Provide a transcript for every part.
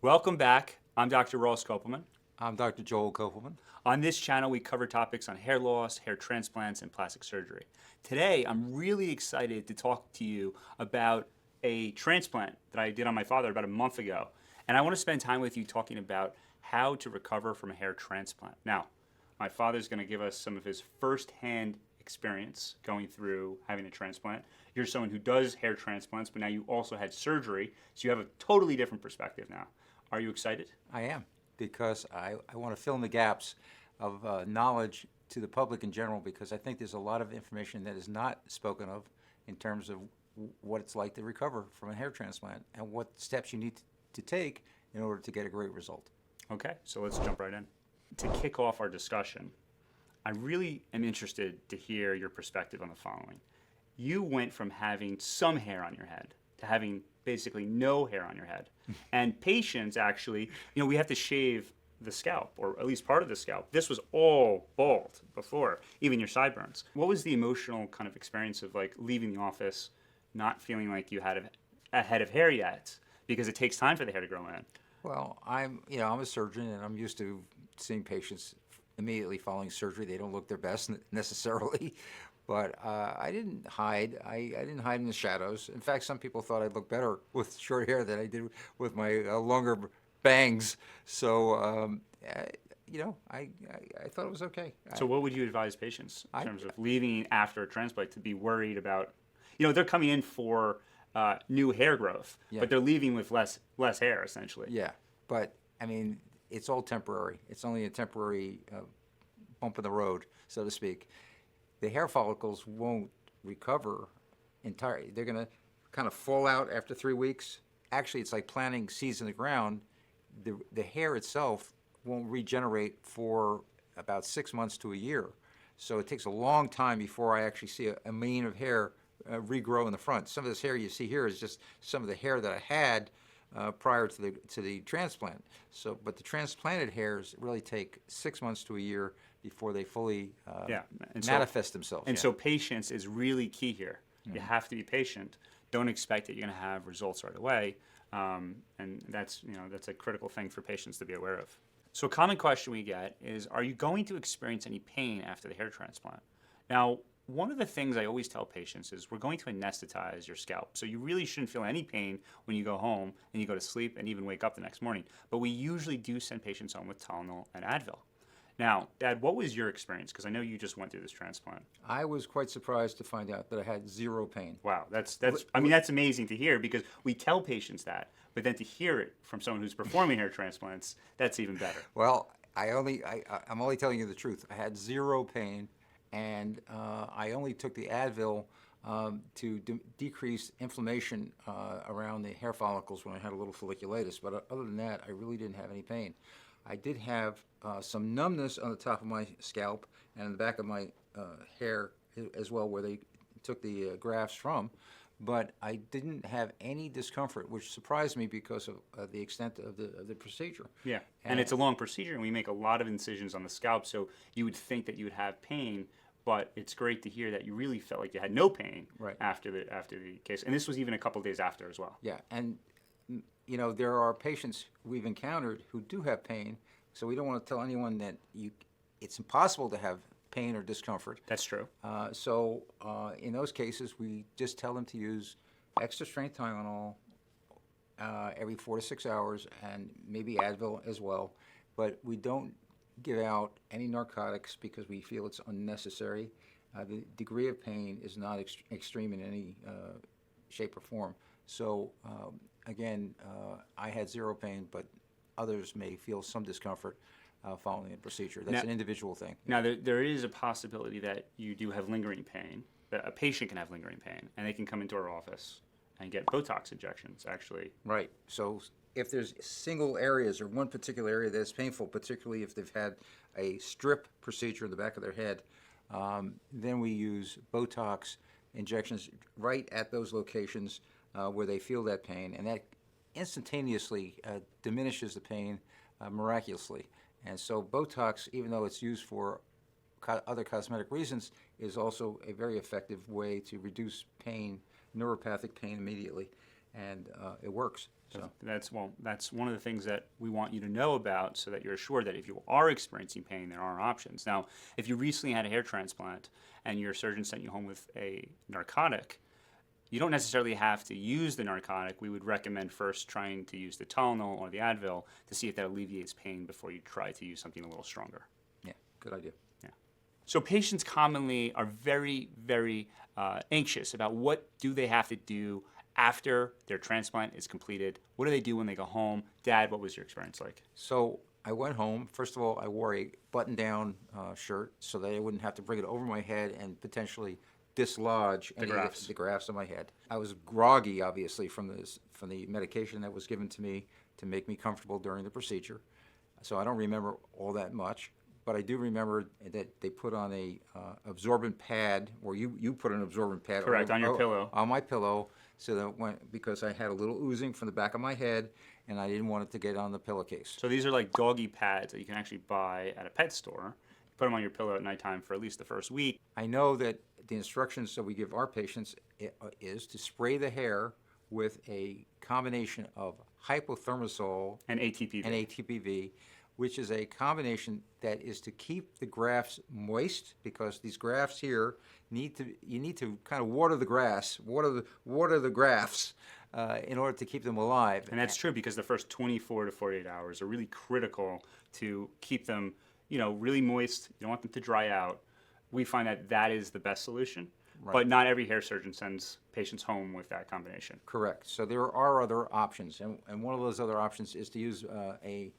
Welcome back. I'm Dr. Ross Kopelman. I'm Dr. Joel Kopelman. On this channel, we cover topics on hair loss, hair transplants, and plastic surgery. Today, I'm really excited to talk to you about a transplant that I did on my father about a month ago. And I want to spend time with you talking about how to recover from a hair transplant. Now, my father's going to give us some of his firsthand experience going through having a transplant. You're someone who does hair transplants, but now you also had surgery, so you have a totally different perspective now. Are you excited? I am, because I want to fill in the gaps of knowledge to the public in general, because I think there's a lot of information that is not spoken of in terms of what it's like to recover from a hair transplant and what steps you need to take in order to get a great result. Okay, so let's jump right in. To kick off our discussion, I really am interested to hear your perspective on the following. You went from having some hair on your head to having basically no hair on your head. And patients actually, we have to shave the scalp, or at least part of the scalp. This was all bald before, even your sideburns. What was the emotional kind of experience of like leaving the office, not feeling like you had a head of hair yet, because it takes time for the hair to grow in? Well, I'm a surgeon, and I'm used to seeing patients immediately following surgery. They don't look their best necessarily, but I didn't hide. I didn't hide in the shadows. In fact, some people thought I'd look better with short hair than I did with my longer bangs. So, I thought it was okay. So what would you advise patients in I- terms of leaving after a transplant to be worried about, they're coming in for new hair growth, Yeah. but they're leaving with less hair essentially. Yeah, but I mean, it's all temporary. It's only a temporary bump in the road, so to speak. The hair follicles won't recover entirely. They're going to kind of fall out after 3 weeks. Actually, it's like planting seeds in the ground. The hair itself won't regenerate for about 6 months to a year. So it takes a long time before I actually see a mane of hair regrow in the front. Some of this hair you see here is just some of the hair that I had prior to the transplant. So, but the transplanted hairs really take 6 months to a year before they fully Yeah, and manifest themselves. And Yeah. so patience is really key here. You have to be patient. Don't expect that you're going to have results right away, and that's a critical thing for patients to be aware of. So a common question we get is, are you going to experience any pain after the hair transplant? Now, one of the things I always tell patients is we're going to anesthetize your scalp. So you really shouldn't feel any pain when you go home and you go to sleep and even wake up the next morning. But we usually do send patients home with Tylenol and Advil. Now, Dad, what was your experience? Because I know you just went through this transplant. I was quite surprised to find out that I had zero pain. Wow, that's amazing to hear, because we tell patients that, but then to hear it from someone who's performing hair transplants, that's even better. Well, I'm only telling you the truth. I had zero pain, and I only took the Advil to decrease inflammation around the hair follicles when I had a little folliculitis. But other than that, I really didn't have any pain. I did have some numbness on the top of my scalp and in the back of my hair as well, where they took the grafts from. But I didn't have any discomfort, which surprised me because of the extent of the procedure. Yeah, and it's a long procedure, and we make a lot of incisions on the scalp, so you would think that you would have pain, but it's great to hear that you really felt like you had no pain Right. after the case. And this was even a couple days after as well. Yeah, and there are patients we've encountered who do have pain, so we don't want to tell anyone that it's impossible to have pain or discomfort. That's true. So in those cases, we just tell them to use extra strength Tylenol every 4 to 6 hours, and maybe Advil as well. But we don't give out any narcotics because we feel it's unnecessary. The degree of pain is not extreme in any shape or form. So again, I had zero pain, but others may feel some discomfort following the procedure. That's an individual thing. Now, there is a possibility that you do have lingering pain, that a patient can have lingering pain, and they can come into our office and get Botox injections, actually. Right. So if there's single areas or one particular area that's painful, particularly if they've had a strip procedure in the back of their head, then we use Botox injections right at those locations where they feel that pain, and that instantaneously diminishes the pain miraculously. And so Botox, even though it's used for other cosmetic reasons, is also a very effective way to reduce pain, neuropathic pain immediately. and it works. So That's one of the things that we want you to know about, so that you're assured that if you are experiencing pain, there are options. Now, if you recently had a hair transplant and your surgeon sent you home with a narcotic, you don't necessarily have to use the narcotic. We would recommend first trying to use the Tylenol or the Advil to see if that alleviates pain before you try to use something a little stronger. yeah, good idea. So patients commonly are very, very anxious about what do they have to do after their transplant is completed. What do they do when they go home? Dad, what was your experience like? So I went home. First of all, I wore a button-down shirt so that I wouldn't have to bring it over my head and potentially dislodge any of the grafts on my head. I was groggy, obviously, from the medication that was given to me to make me comfortable during the procedure. So I don't remember all that much, but I do remember that they put on a absorbent pad, or you put an absorbent pad. Correct, on your pillow. On my pillow, so that because I had a little oozing from the back of my head, and I didn't want it to get on the pillowcase. So these are like doggy pads that you can actually buy at a pet store. You put them on your pillow at nighttime for at least the first week. I know that the instructions that we give our patients is to spray the hair with a combination of hypothermosol And ATPV. and ATPV, which is a combination that is to keep the grafts moist, because these grafts here you need to kind of water the grafts in order to keep them alive. And that's true, because the first 24 to 48 hours are really critical to keep them, really moist. You don't want them to dry out. We find that that is the best solution. Right. But not every hair surgeon sends patients home with that combination. Correct. So there are other options, and one of those other options is to use a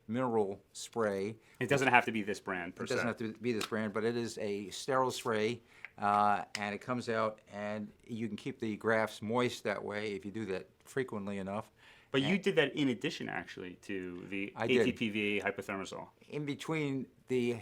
mineral spray. It doesn't have to be this brand per It se. doesn't have to be this brand, but it is a sterile spray, and it comes out, and you can keep the grafts moist that way if you do that frequently enough. But you did that in addition, actually, to the I did. ATPV hypothermosol. In between the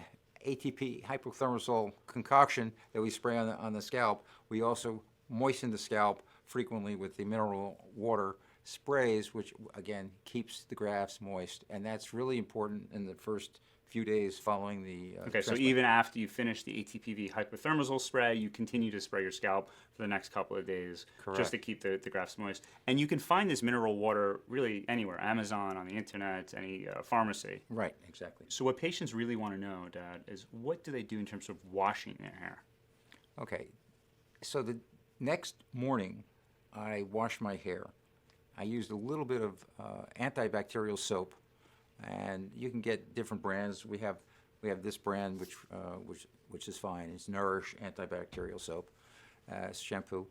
ATP hypothermosol concoction that we spray on the scalp, we also moisten the scalp frequently with the mineral water sprays, which again keeps the grafts moist, and that's really important in the first few days following the Okay, so transplant. even after you finish the ATPV hypothermosol spray, you continue to spray your scalp for the next couple of days, Correct. just to keep the grafts moist. And you can find this mineral water really anywhere, Amazon, on the internet, any pharmacy. Right, exactly. So what patients really want to know, Dad, is what do they do in terms of washing their hair? Okay, so the next morning I washed my hair. I used a little bit of antibacterial soap, and you can get different brands. We have this brand which is fine. It's Nourish antibacterial soap, shampoo,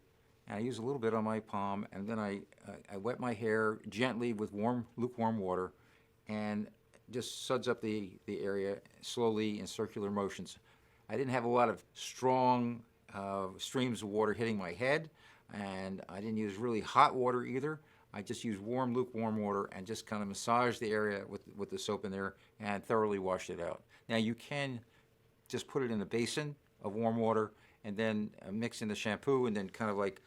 and I use a little bit on my palm, and then I wet my hair gently with lukewarm water, and just suds up the area slowly in circular motions. I didn't have a lot of strong streams of water hitting my head, and I didn't use really hot water either. I just used lukewarm water, and just kind of massaged the area with the soap in there and thoroughly washed it out. Now you can just put it in a basin of warm water and then mix in the shampoo and then kind of like,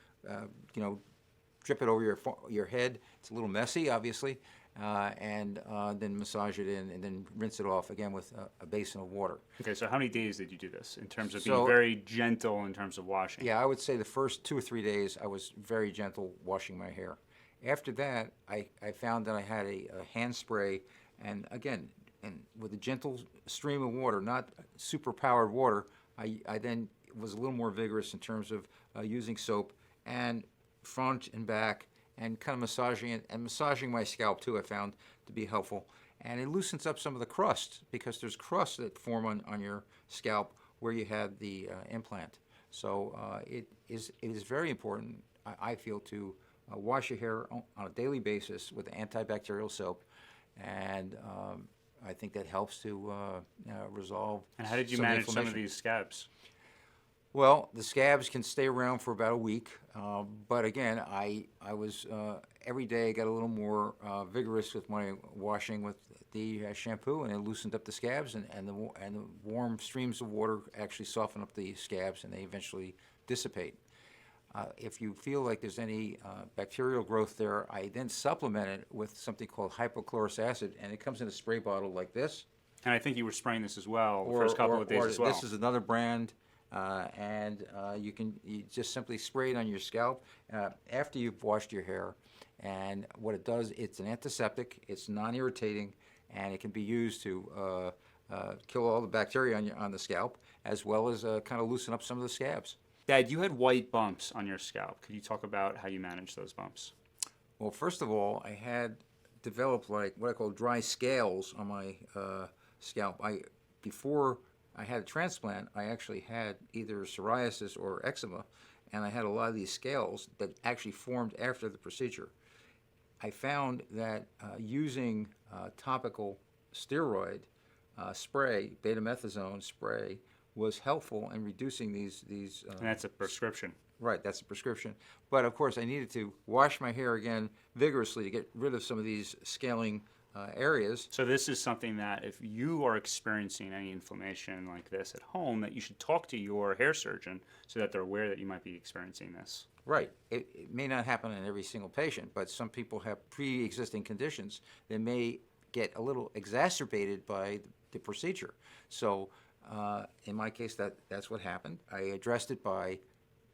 drip it over your head. It's a little messy, obviously, and then massage it in and then rinse it off again with a basin of water. Okay, so how many days did you do this in terms of being So- very gentle in terms of washing? Yeah, I would say the first 2 or 3 days I was very gentle washing my hair. After that, I found that I had a hand spray, and again, with a gentle stream of water, not super powered water, I then was a little more vigorous in terms of using soap and front and back, and kind of massaging it, and massaging my scalp too, I found to be helpful. And it loosens up some of the crust, because there's crusts that form on your scalp where you had the implant. So it is very important, I feel, to wash your hair on a daily basis with antibacterial soap, and I think that helps to resolve. And how did you some manage some of inflammation. these scabs? Well, the scabs can stay around for about a week, but again, I was every day I got a little more vigorous with my washing with the shampoo, and it loosened up the scabs, and the warm streams of water actually soften up the scabs, and they eventually dissipate. If you feel like there's any bacterial growth there, I then supplement it with something called hypochlorous acid, and it comes in a spray bottle like this. And I think you were spraying this as well the first couple of days as well. This is another brand. You just simply spray it on your scalp after you've washed your hair. And what it does, it's an antiseptic, it's non-irritating, and it can be used to kill all the bacteria on the scalp, as well as kind of loosen up some of the scabs. Dad, you had white bumps on your scalp. Could you talk about how you manage those bumps? Well, first of all, I had developed like what I call dry scales on my scalp. Before I had a transplant, I actually had either psoriasis or eczema, and I had a lot of these scales that actually formed after the procedure. I found that using topical steroid spray, betamethasone spray, was helpful in reducing these. And that's a prescription. Right, that's a prescription. But of course, I needed to wash my hair again vigorously to get rid of some of these scaling areas. So this is something that if you are experiencing any inflammation like this at home, that you should talk to your hair surgeon so that they're aware that you might be experiencing this. Right. It may not happen in every single patient, but some people have pre-existing conditions that may get a little exacerbated by the procedure. So in my case, that's what happened. I addressed it by,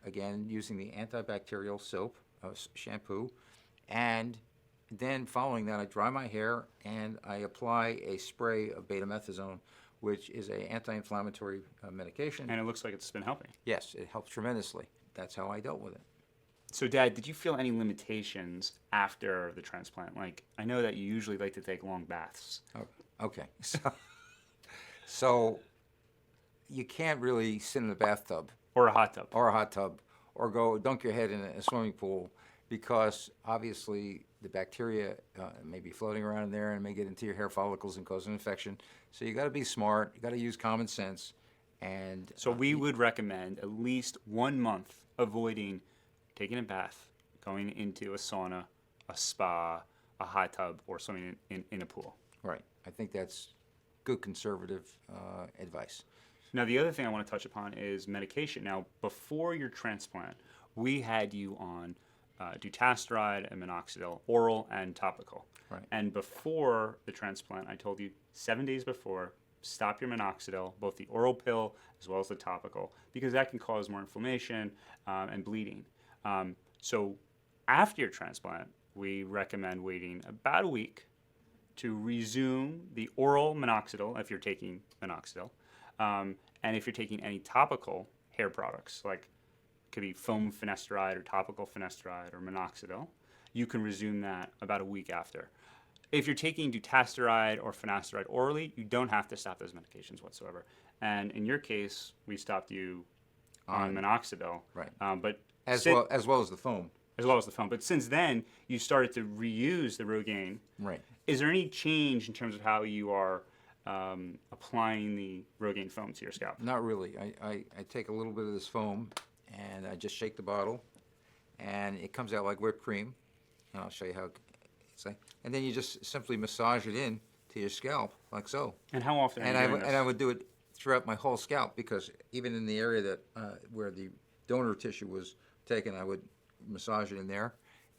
again, using the antibacterial soap, shampoo, and then following that, I dry my hair and I apply a spray of betamethasone, which is an anti-inflammatory medication. And it looks like it's been helping. Yes, it helps tremendously. That's how I dealt with it. So, Dad, did you feel any limitations after the transplant? Like, I know that you usually like to take long baths. Oh, okay. So you can't really sit in a bathtub Or a hot tub. or go dunk your head in a swimming pool, because obviously the bacteria may be floating around in there and may get into your hair follicles and cause an infection. So you got to be smart. You got to use common sense. And So we would recommend at least 1 month avoiding taking a bath, going into a sauna, a spa, a hot tub, or swimming in a pool. right. I think that's good conservative advice. Now, the other thing I want to touch upon is medication. Now, before your transplant, we had you on dutasteride and minoxidil, oral and topical. Right. And before the transplant, I told you 7 days before, stop your minoxidil, both the oral pill as well as the topical, because that can cause more inflammation and bleeding. So after your transplant, we recommend waiting about a week to resume the oral minoxidil if you're taking minoxidil. And if you're taking any topical hair products, like it could be foam finasteride or topical finasteride or minoxidil, you can resume that about a week after. If you're taking dutasteride or finasteride orally, you don't have to stop those medications whatsoever. And in your case, we stopped you on minoxidil. Right. But As well as the foam. as well as the foam. But since then, you started to reuse the Rogaine. Right. Is there any change in terms of how you are applying the Rogaine foam to your scalp? Not really. I take a little bit of this foam and I just shake the bottle, and it comes out like whipped cream. And I'll show you how it's like. And then you just simply massage it in to your scalp like so. And how often are you doing this? And I would do it throughout my whole scalp, because even in the area that where the donor tissue was taken, I would massage it in there.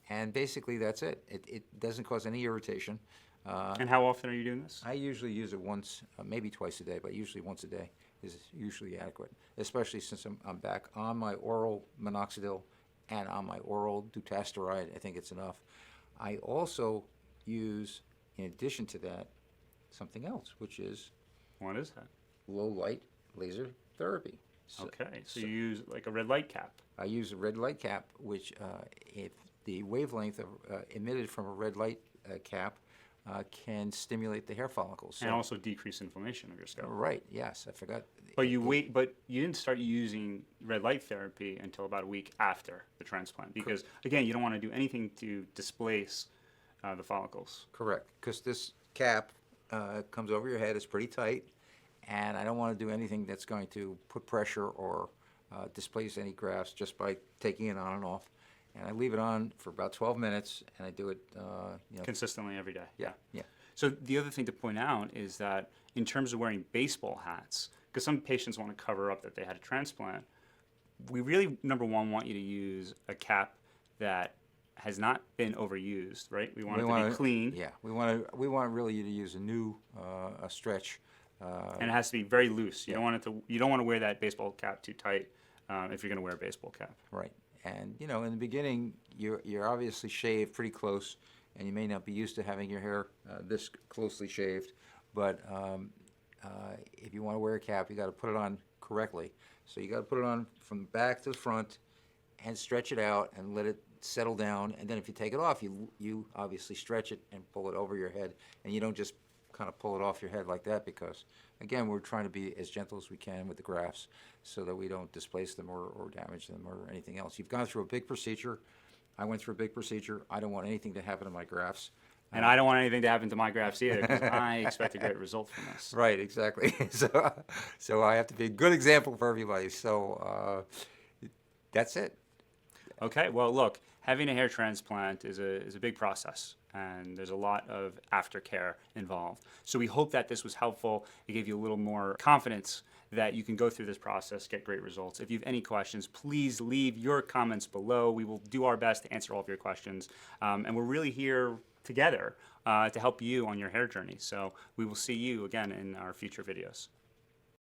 And basically that's it. It doesn't cause any irritation. And how often are you doing this? I usually use it once, maybe twice a day, but usually once a day is usually adequate, especially since I'm back on my oral minoxidil and on my oral dutasteride. I think it's enough. I also use, in addition to that, something else, which is What is that? low light laser therapy. Okay, so you use like a red light cap. I use a red light cap, which if the wavelength emitted from a red light cap can stimulate the hair follicles. So, And also decrease inflammation of your scalp. right, yes, I forgot. But you didn't start using red light therapy until about a week after the transplant, because again, you don't want to do anything to displace the follicles. Correct, because this cap comes over your head, it's pretty tight, and I don't want to do anything that's going to put pressure or displace any grafts just by taking it on and off. And I leave it on for about 12 minutes, and I do it, Consistently every day. yeah. So the other thing to point out is that in terms of wearing baseball hats, because some patients want to cover up that they had a transplant, we really, number one, want you to use a cap that has not been overused, right? We want it to be clean. Yeah, we want really you to use a new a stretch And it has to be very loose. You don't want it to. You don't want to wear that baseball cap too tight if you're going to wear a baseball cap. Right. And you know, in the beginning, you're obviously shaved pretty close, and you may not be used to having your hair this closely shaved. But if you want to wear a cap, you got to put it on correctly. So you got to put it on from the back to the front, and stretch it out and let it settle down. And then if you take it off, you obviously stretch it and pull it over your head, and you don't just kind of pull it off your head like that, because again, we're trying to be as gentle as we can with the grafts so that we don't displace them or damage them or anything else. You've gone through a big procedure. I went through a big procedure. I don't want anything to happen to my grafts. And I don't want anything to happen to my grafts either, because I expect a great result from this. Right, exactly. So I have to be a good example for everybody. So that's it. Okay, well, look, having a hair transplant is a big process, and there's a lot of aftercare involved. So we hope that this was helpful. It gave you a little more confidence that you can go through this process, get great results. If you have any questions, please leave your comments below. We will do our best to answer all of your questions. And we're really here together to help you on your hair journey. So we will see you again in our future videos.